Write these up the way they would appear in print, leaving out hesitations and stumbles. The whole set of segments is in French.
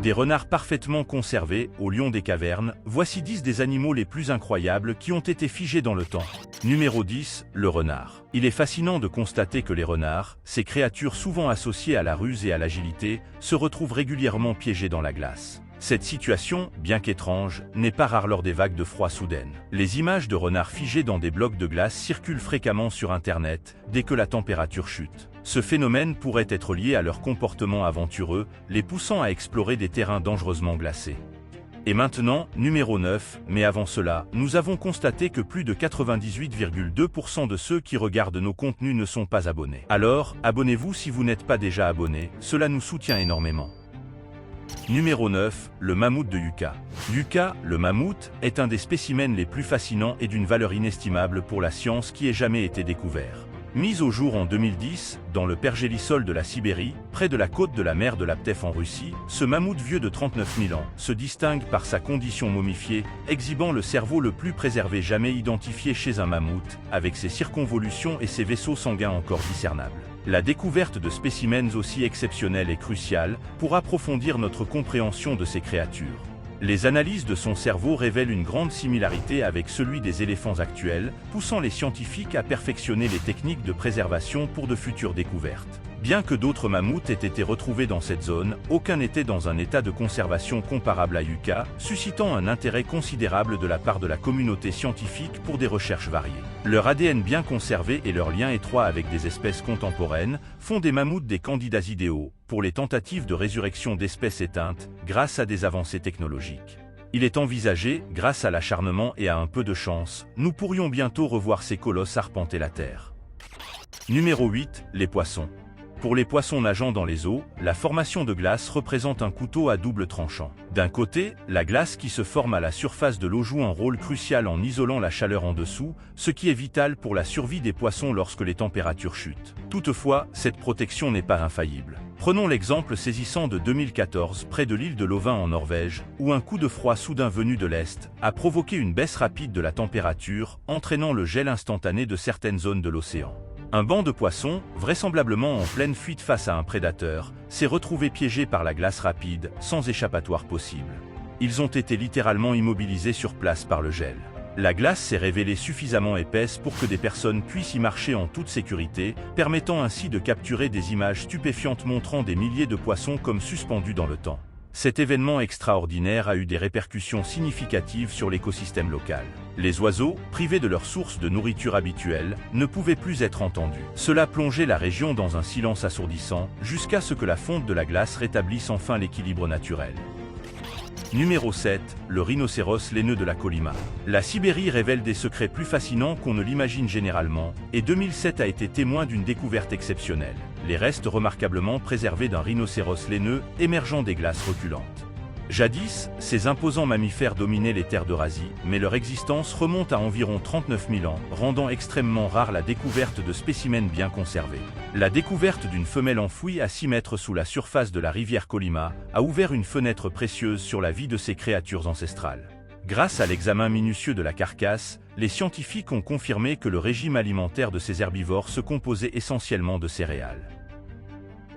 Des renards parfaitement conservés, au lion des cavernes, voici 10 des animaux les plus incroyables qui ont été figés dans le temps. Numéro 10, le renard. Il est fascinant de constater que les renards, ces créatures souvent associées à la ruse et à l'agilité, se retrouvent régulièrement piégées dans la glace. Cette situation, bien qu'étrange, n'est pas rare lors des vagues de froid soudaines. Les images de renards figés dans des blocs de glace circulent fréquemment sur Internet dès que la température chute. Ce phénomène pourrait être lié à leur comportement aventureux, les poussant à explorer des terrains dangereusement glacés. Et maintenant, numéro 9, mais avant cela, nous avons constaté que plus de 98,2% de ceux qui regardent nos contenus ne sont pas abonnés. Alors, abonnez-vous si vous n'êtes pas déjà abonné, cela nous soutient énormément. Numéro 9, le mammouth de Yucca. Yucca, le mammouth, est un des spécimens les plus fascinants et d'une valeur inestimable pour la science qui ait jamais été découvert. Mis au jour en 2010, dans le pergélisol de la Sibérie, près de la côte de la mer de Laptev en Russie, ce mammouth vieux de 39 000 ans se distingue par sa condition momifiée, exhibant le cerveau le plus préservé jamais identifié chez un mammouth, avec ses circonvolutions et ses vaisseaux sanguins encore discernables. La découverte de spécimens aussi exceptionnels est cruciale pour approfondir notre compréhension de ces créatures. Les analyses de son cerveau révèlent une grande similarité avec celui des éléphants actuels, poussant les scientifiques à perfectionner les techniques de préservation pour de futures découvertes. Bien que d'autres mammouths aient été retrouvés dans cette zone, aucun n'était dans un état de conservation comparable à Yucca, suscitant un intérêt considérable de la part de la communauté scientifique pour des recherches variées. Leur ADN bien conservé et leur lien étroit avec des espèces contemporaines font des mammouths des candidats idéaux pour les tentatives de résurrection d'espèces éteintes grâce à des avancées technologiques. Il est envisagé, grâce à l'acharnement et à un peu de chance, nous pourrions bientôt revoir ces colosses arpenter la Terre. Numéro 8, les poissons. Pour les poissons nageant dans les eaux, la formation de glace représente un couteau à double tranchant. D'un côté, la glace qui se forme à la surface de l'eau joue un rôle crucial en isolant la chaleur en dessous, ce qui est vital pour la survie des poissons lorsque les températures chutent. Toutefois, cette protection n'est pas infaillible. Prenons l'exemple saisissant de 2014 près de l'île de Lovin en Norvège, où un coup de froid soudain venu de l'Est a provoqué une baisse rapide de la température, entraînant le gel instantané de certaines zones de l'océan. Un banc de poissons, vraisemblablement en pleine fuite face à un prédateur, s'est retrouvé piégé par la glace rapide, sans échappatoire possible. Ils ont été littéralement immobilisés sur place par le gel. La glace s'est révélée suffisamment épaisse pour que des personnes puissent y marcher en toute sécurité, permettant ainsi de capturer des images stupéfiantes montrant des milliers de poissons comme suspendus dans le temps. Cet événement extraordinaire a eu des répercussions significatives sur l'écosystème local. Les oiseaux, privés de leur source de nourriture habituelle, ne pouvaient plus être entendus. Cela plongeait la région dans un silence assourdissant, jusqu'à ce que la fonte de la glace rétablisse enfin l'équilibre naturel. Numéro 7, le rhinocéros laineux de la Kolyma. La Sibérie révèle des secrets plus fascinants qu'on ne l'imagine généralement, et 2007 a été témoin d'une découverte exceptionnelle. Les restes remarquablement préservés d'un rhinocéros laineux émergeant des glaces reculantes. Jadis, ces imposants mammifères dominaient les terres d'Eurasie, mais leur existence remonte à environ 39 000 ans, rendant extrêmement rare la découverte de spécimens bien conservés. La découverte d'une femelle enfouie à 6 mètres sous la surface de la rivière Kolyma a ouvert une fenêtre précieuse sur la vie de ces créatures ancestrales. Grâce à l'examen minutieux de la carcasse, les scientifiques ont confirmé que le régime alimentaire de ces herbivores se composait essentiellement de céréales.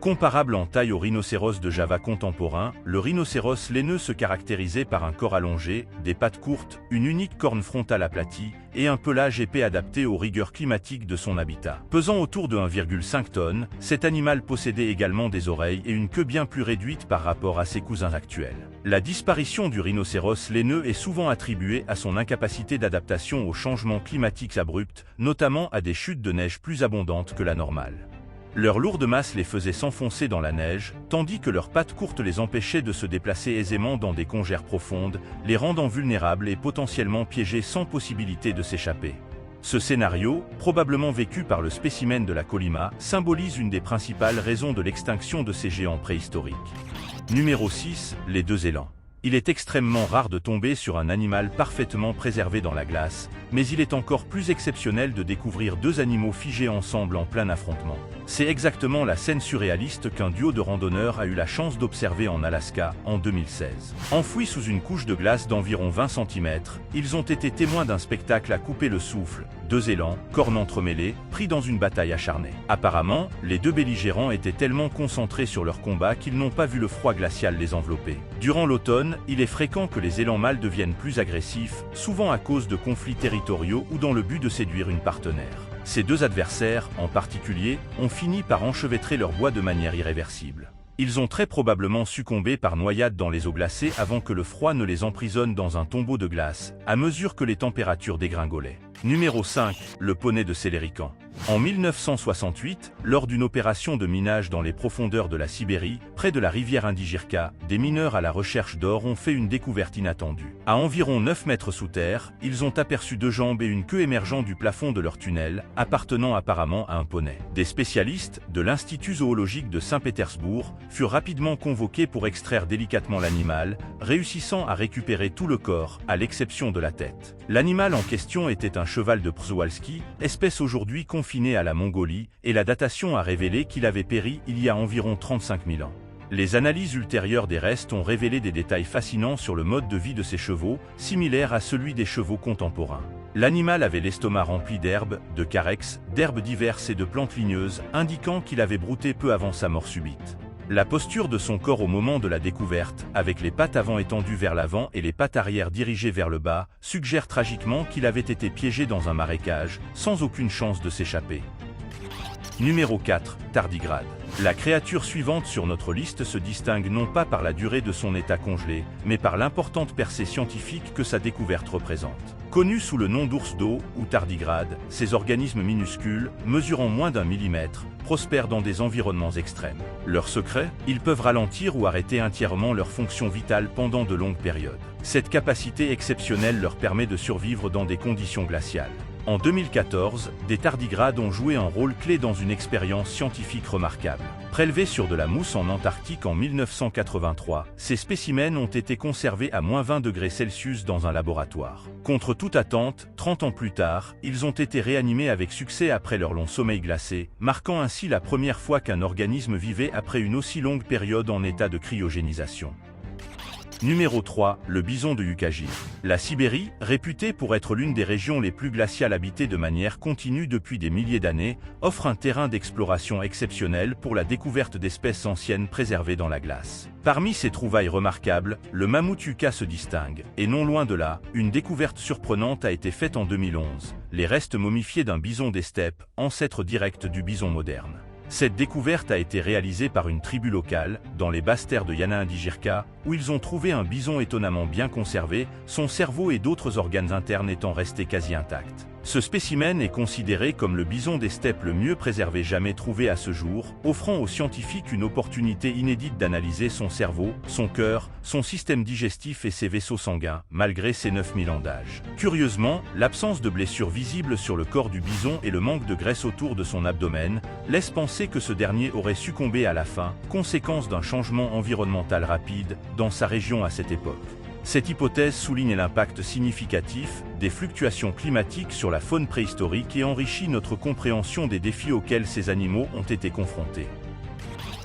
Comparable en taille au rhinocéros de Java contemporain, le rhinocéros laineux se caractérisait par un corps allongé, des pattes courtes, une unique corne frontale aplatie et un pelage épais adapté aux rigueurs climatiques de son habitat. Pesant autour de 1,5 tonnes, cet animal possédait également des oreilles et une queue bien plus réduite par rapport à ses cousins actuels. La disparition du rhinocéros laineux est souvent attribuée à son incapacité d'adaptation aux changements climatiques abrupts, notamment à des chutes de neige plus abondantes que la normale. Leur lourde masse les faisait s'enfoncer dans la neige, tandis que leurs pattes courtes les empêchaient de se déplacer aisément dans des congères profondes, les rendant vulnérables et potentiellement piégés sans possibilité de s'échapper. Ce scénario, probablement vécu par le spécimen de la Kolyma, symbolise une des principales raisons de l'extinction de ces géants préhistoriques. Numéro 6, les deux élans. Il est extrêmement rare de tomber sur un animal parfaitement préservé dans la glace, mais il est encore plus exceptionnel de découvrir deux animaux figés ensemble en plein affrontement. C'est exactement la scène surréaliste qu'un duo de randonneurs a eu la chance d'observer en Alaska en 2016. Enfouis sous une couche de glace d'environ 20 cm, ils ont été témoins d'un spectacle à couper le souffle, 2 élans, cornes entremêlées, pris dans une bataille acharnée. Apparemment, les deux belligérants étaient tellement concentrés sur leur combat qu'ils n'ont pas vu le froid glacial les envelopper. Durant l'automne, il est fréquent que les élans mâles deviennent plus agressifs, souvent à cause de conflits territoriaux ou dans le but de séduire une partenaire. Ces deux adversaires, en particulier, ont fini par enchevêtrer leur bois de manière irréversible. Ils ont très probablement succombé par noyade dans les eaux glacées avant que le froid ne les emprisonne dans un tombeau de glace, à mesure que les températures dégringolaient. Numéro 5. Le poney de Célérican. En 1968, lors d'une opération de minage dans les profondeurs de la Sibérie, près de la rivière Indigirka, des mineurs à la recherche d'or ont fait une découverte inattendue. À environ 9 mètres sous terre, ils ont aperçu 2 jambes et une queue émergeant du plafond de leur tunnel, appartenant apparemment à un poney. Des spécialistes de l'Institut zoologique de Saint-Pétersbourg furent rapidement convoqués pour extraire délicatement l'animal, réussissant à récupérer tout le corps, à l'exception de la tête. L'animal en question était un cheval de Przewalski, espèce aujourd'hui confinée à la Mongolie, et la datation a révélé qu'il avait péri il y a environ 35 000 ans. Les analyses ultérieures des restes ont révélé des détails fascinants sur le mode de vie de ces chevaux, similaire à celui des chevaux contemporains. L'animal avait l'estomac rempli d'herbes, de carex, d'herbes diverses et de plantes ligneuses, indiquant qu'il avait brouté peu avant sa mort subite. La posture de son corps au moment de la découverte, avec les pattes avant étendues vers l'avant et les pattes arrière dirigées vers le bas, suggère tragiquement qu'il avait été piégé dans un marécage, sans aucune chance de s'échapper. Numéro 4. Tardigrade. La créature suivante sur notre liste se distingue non pas par la durée de son état congelé, mais par l'importante percée scientifique que sa découverte représente. Connus sous le nom d'ours d'eau ou tardigrades, ces organismes minuscules, mesurant moins d'1 millimètre, prospèrent dans des environnements extrêmes. Leur secret, ils peuvent ralentir ou arrêter entièrement leur fonction vitale pendant de longues périodes. Cette capacité exceptionnelle leur permet de survivre dans des conditions glaciales. En 2014, des tardigrades ont joué un rôle clé dans une expérience scientifique remarquable. Prélevés sur de la mousse en Antarctique en 1983, ces spécimens ont été conservés à -20 degrés Celsius dans un laboratoire. Contre toute attente, 30 ans plus tard, ils ont été réanimés avec succès après leur long sommeil glacé, marquant ainsi la première fois qu'un organisme vivait après une aussi longue période en état de cryogénisation. Numéro 3. Le bison de Yukagir. La Sibérie, réputée pour être l'une des régions les plus glaciales habitées de manière continue depuis des milliers d'années, offre un terrain d'exploration exceptionnel pour la découverte d'espèces anciennes préservées dans la glace. Parmi ces trouvailles remarquables, le mammouth yuka se distingue, et non loin de là, une découverte surprenante a été faite en 2011, les restes momifiés d'un bison des steppes, ancêtre direct du bison moderne. Cette découverte a été réalisée par une tribu locale, dans les basses terres de Yana Indigirka, où ils ont trouvé un bison étonnamment bien conservé, son cerveau et d'autres organes internes étant restés quasi intacts. Ce spécimen est considéré comme le bison des steppes le mieux préservé jamais trouvé à ce jour, offrant aux scientifiques une opportunité inédite d'analyser son cerveau, son cœur, son système digestif et ses vaisseaux sanguins, malgré ses 9000 ans d'âge. Curieusement, l'absence de blessures visibles sur le corps du bison et le manque de graisse autour de son abdomen laissent penser que ce dernier aurait succombé à la faim, conséquence d'un changement environnemental rapide dans sa région à cette époque. Cette hypothèse souligne l'impact significatif des fluctuations climatiques sur la faune préhistorique et enrichit notre compréhension des défis auxquels ces animaux ont été confrontés.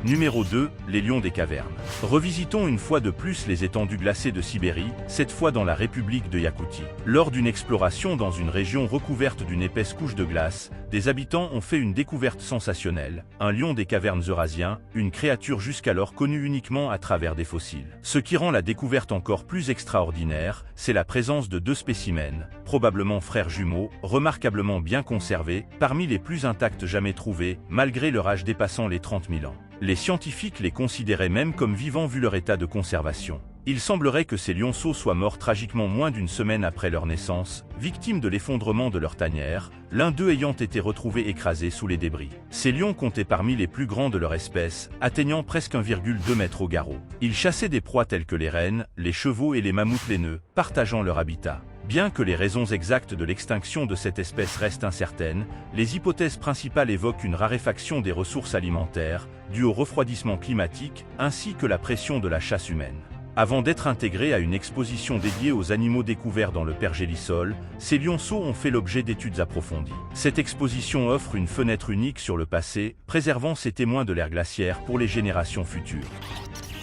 Numéro 2. Les lions des cavernes. Revisitons une fois de plus les étendues glacées de Sibérie, cette fois dans la République de Yakoutie. Lors d'une exploration dans une région recouverte d'une épaisse couche de glace, des habitants ont fait une découverte sensationnelle, un lion des cavernes eurasien, une créature jusqu'alors connue uniquement à travers des fossiles. Ce qui rend la découverte encore plus extraordinaire, c'est la présence de 2 spécimens, probablement frères jumeaux, remarquablement bien conservés, parmi les plus intacts jamais trouvés, malgré leur âge dépassant les 30 000 ans. Les scientifiques les considéraient même comme vivants vu leur état de conservation. Il semblerait que ces lionceaux soient morts tragiquement moins d'1 semaine après leur naissance, victimes de l'effondrement de leur tanière, l'un d'eux ayant été retrouvé écrasé sous les débris. Ces lions comptaient parmi les plus grands de leur espèce, atteignant presque 1,2 m au garrot. Ils chassaient des proies telles que les rennes, les chevaux et les mammouths laineux, partageant leur habitat. Bien que les raisons exactes de l'extinction de cette espèce restent incertaines, les hypothèses principales évoquent une raréfaction des ressources alimentaires, due au refroidissement climatique, ainsi que la pression de la chasse humaine. Avant d'être intégrés à une exposition dédiée aux animaux découverts dans le pergélisol, ces lionceaux ont fait l'objet d'études approfondies. Cette exposition offre une fenêtre unique sur le passé, préservant ces témoins de l'ère glaciaire pour les générations futures.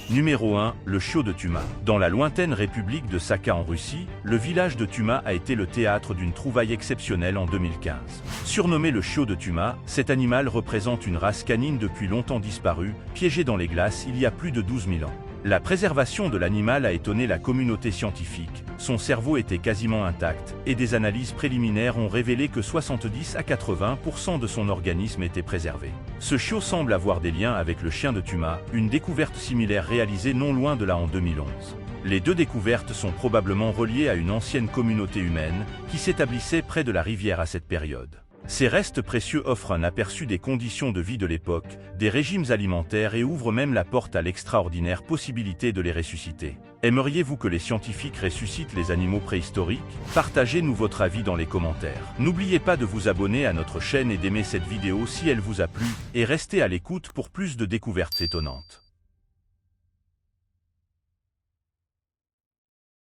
Numéro 1, le chiot de Tuma. Dans la lointaine république de Sakha en Russie, le village de Tuma a été le théâtre d'une trouvaille exceptionnelle en 2015. Surnommé le chiot de Tuma, cet animal représente une race canine depuis longtemps disparue, piégée dans les glaces il y a plus de 12 000 ans. La préservation de l'animal a étonné la communauté scientifique, son cerveau était quasiment intact, et des analyses préliminaires ont révélé que 70 à 80% de son organisme était préservé. Ce chiot semble avoir des liens avec le chien de Tuma, une découverte similaire réalisée non loin de là en 2011. Les deux découvertes sont probablement reliées à une ancienne communauté humaine qui s'établissait près de la rivière à cette période. Ces restes précieux offrent un aperçu des conditions de vie de l'époque, des régimes alimentaires et ouvrent même la porte à l'extraordinaire possibilité de les ressusciter. Aimeriez-vous que les scientifiques ressuscitent les animaux préhistoriques? Partagez-nous votre avis dans les commentaires. N'oubliez pas de vous abonner à notre chaîne et d'aimer cette vidéo si elle vous a plu, et restez à l'écoute pour plus de découvertes étonnantes.